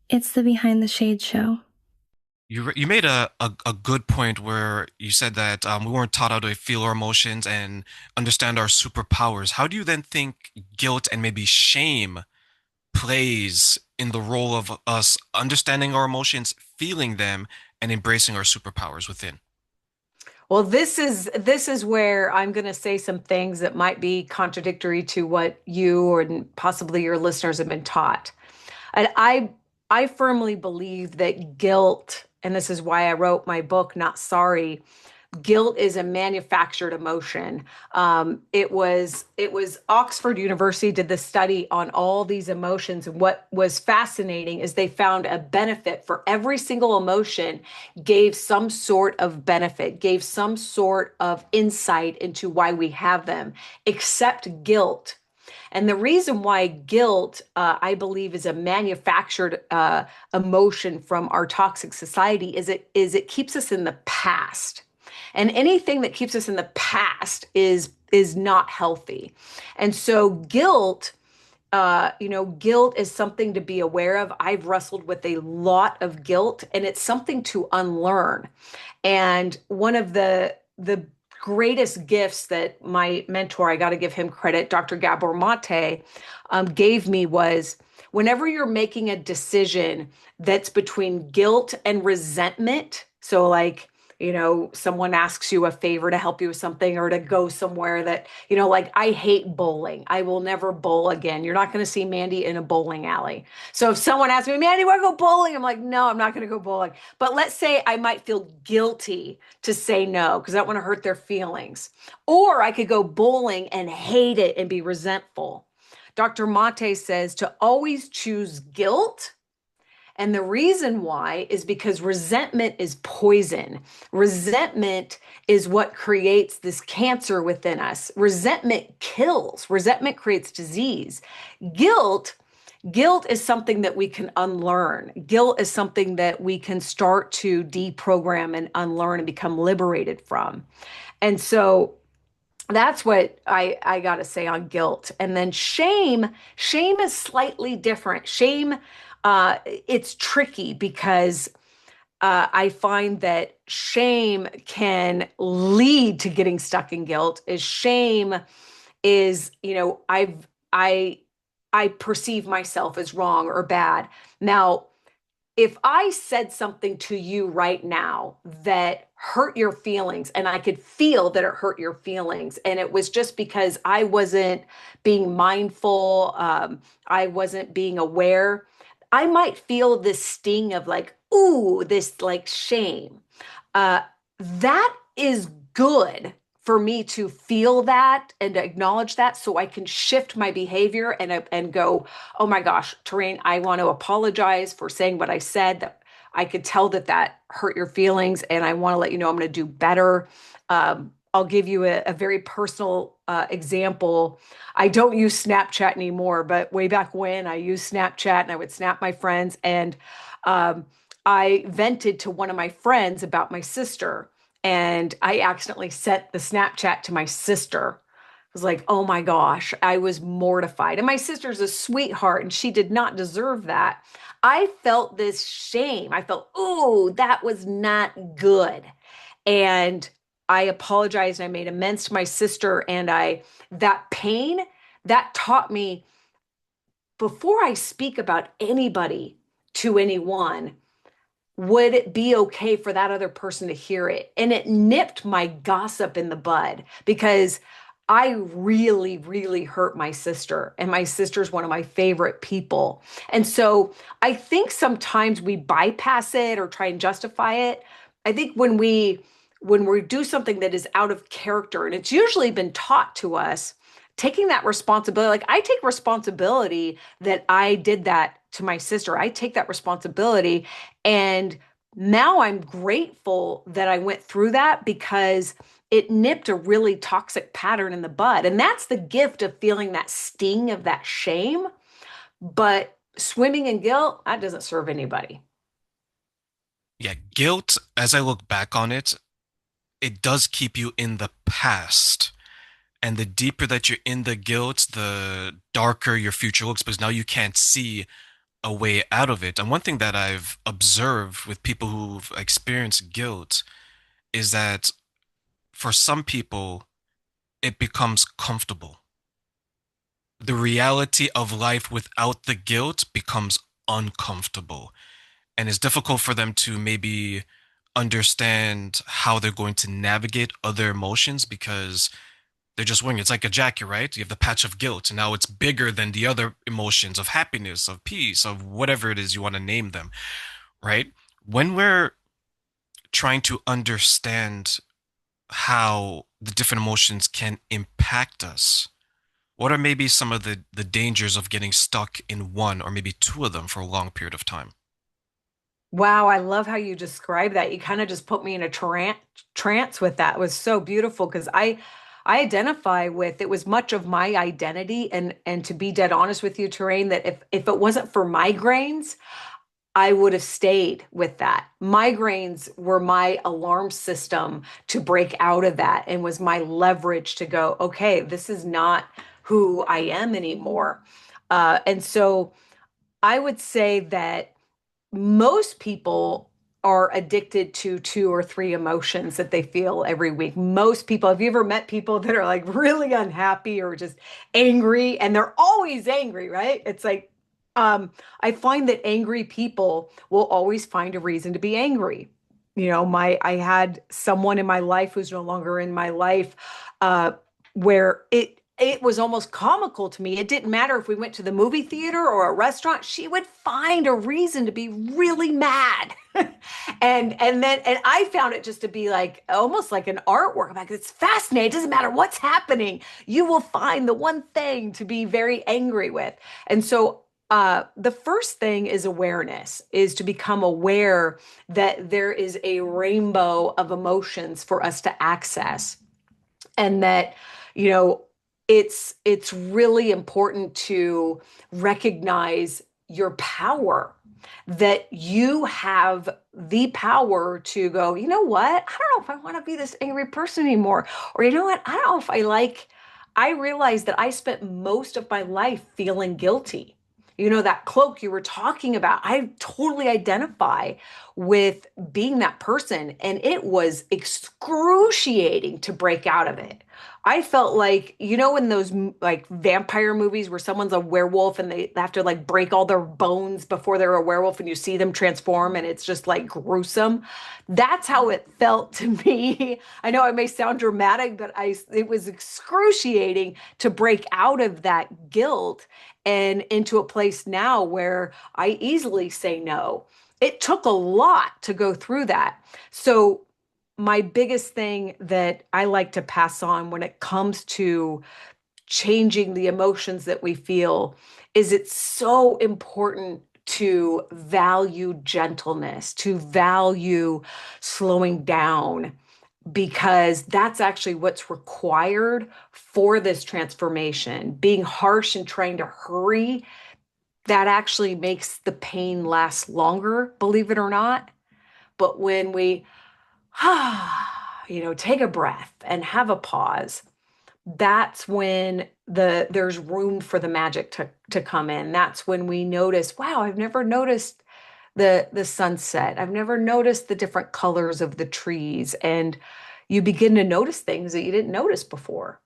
It's the Behind the Shade show. You made a good point where you said that we weren't taught how to feel our emotions and understand our superpowers. How do you then think guilt and maybe shame plays in the role of us understanding our emotions, feeling them, and embracing our superpowers within? Well, this is where I'm going to say some things that might be contradictory to what you or possibly your listeners have been taught. And I firmly believe that guilt, and this is why I wrote my book, Not Sorry. Guilt is a manufactured emotion. It was Oxford University did the study on all these emotions, and what was fascinating is they found a benefit for every single emotion, gave some sort of benefit, gave some sort of insight into why we have them, except guilt. And the reason why guilt, I believe, is a manufactured emotion from our toxic society is it keeps us in the past, and anything that keeps us in the past is not healthy. And so guilt is something to be aware of. I've wrestled with a lot of guilt, and it's something to unlearn. And one of the greatest gifts that my mentor, I got to give him credit, Dr. Gabor Mate, gave me was whenever you're making a decision that's between guilt and resentment. So, like, someone asks you a favor to help you with something or to go somewhere that, like I hate bowling. I will never bowl again. You're not going to see Mandy in a bowling alley. So if someone asks me, Mandy, want to go bowling? I'm like, no, I'm not going to go bowling. But let's say I might feel guilty to say no because I don't want to hurt their feelings. Or I could go bowling and hate it and be resentful. Dr. Mate says to always choose guilt, and the reason why is because resentment is poison. Resentment is what creates this cancer within us. Resentment kills. Resentment creates disease. Guilt Guilt is something that we can unlearn. Guilt is something that we can start to deprogram and unlearn and become liberated from. And so that's what I got to say on guilt. And then shame is slightly different. Shame, it's tricky because I find that shame can lead to getting stuck in guilt. Is shame is, I perceive myself as wrong or bad. Now, if I said something to you right now that hurt your feelings, and I could feel that it hurt your feelings, and it was just because I wasn't being mindful, I wasn't being aware, I might feel this sting of like, ooh, this like shame. That is good for me to feel that and to acknowledge that so I can shift my behavior and go, oh my gosh, Terrain, I want to apologize for saying what I said. That I could tell that that hurt your feelings, and I want to let you know I'm going to do better. I'll give you a very personal example. I don't use Snapchat anymore, but way back when I used Snapchat and I would snap my friends, and um, I vented to one of my friends about my sister, and I accidentally sent the Snapchat to my sister. I was like, oh my gosh, I was mortified. And my sister's a sweetheart and she did not deserve that. I felt this shame. I felt, oh, that was not good. And I apologized and I made amends to my sister. And that pain, that taught me before I speak about anybody to anyone, would it be okay for that other person to hear it? And it nipped my gossip in the bud because I really, really hurt my sister. And my sister's one of my favorite people. And so I think sometimes we bypass it or try and justify it. I think when we do something that is out of character, and it's usually been taught to us, taking that responsibility, like I take responsibility that I did that to my sister. I take that responsibility, and now I'm grateful that I went through that because it nipped a really toxic pattern in the bud. And that's the gift of feeling that sting of that shame. But swimming in guilt, that doesn't serve anybody. Yeah, guilt, as I look back on it, it does keep you in the past. And the deeper that you're in the guilt, the darker your future looks because now you can't see a way out of it. And one thing that I've observed with people who've experienced guilt is that for some people, it becomes comfortable. The reality of life without the guilt becomes uncomfortable. And it's difficult for them to maybe understand how they're going to navigate other emotions because they're just wearing it's like a jacket, right? You have the patch of guilt, and now it's bigger than the other emotions of happiness, of peace, of whatever it is you want to name them, right? When we're trying to understand how the different emotions can impact us, what are maybe some of the dangers of getting stuck in one or maybe two of them for a long period of time? Wow, I love how you describe that. You kind of just put me in a trance with that. It was so beautiful because I identify with it was much of my identity and to be dead honest with you, Terrain, that if it wasn't for migraines, I would have stayed with that. Migraines were my alarm system to break out of that and was my leverage to go, okay, this is not who I am anymore. And so I would say that most people are addicted to two or three emotions that they feel every week. Most people, have you ever met people that are like really unhappy or just angry and they're always angry, right? It's like, I find that angry people will always find a reason to be angry. I had someone in my life who's no longer in my life, uh, where it was almost comical to me. It didn't matter if we went to the movie theater or a restaurant, she would find a reason to be really mad. And I found it just to be like almost like an artwork. I'm like, it's fascinating. It doesn't matter what's happening. You will find the one thing to be very angry with. And so the first thing is awareness, is to become aware that there is a rainbow of emotions for us to access, and that you know it's really important to recognize your power, that you have the power to go, you know what, I don't know if I want to be this angry person anymore, or you know what, I don't know if I like. I realized that I spent most of my life feeling guilty. That cloak you were talking about, I totally identify with being that person. And it was excruciating to break out of it. I felt like, in those like vampire movies where someone's a werewolf and they have to like break all their bones before they're a werewolf and you see them transform and it's just like gruesome. That's how it felt to me. I know it may sound dramatic, but it was excruciating to break out of that guilt and into a place now where I easily say no. It took a lot to go through that. So, my biggest thing that I like to pass on when it comes to changing the emotions that we feel is it's so important to value gentleness, to value slowing down, because that's actually what's required for this transformation. Being harsh and trying to hurry, that actually makes the pain last longer, believe it or not. But when we, take a breath and have a pause, that's when there's room for the magic to come in. That's when we notice, wow, I've never noticed the sunset. I've never noticed the different colors of the trees. And you begin to notice things that you didn't notice before.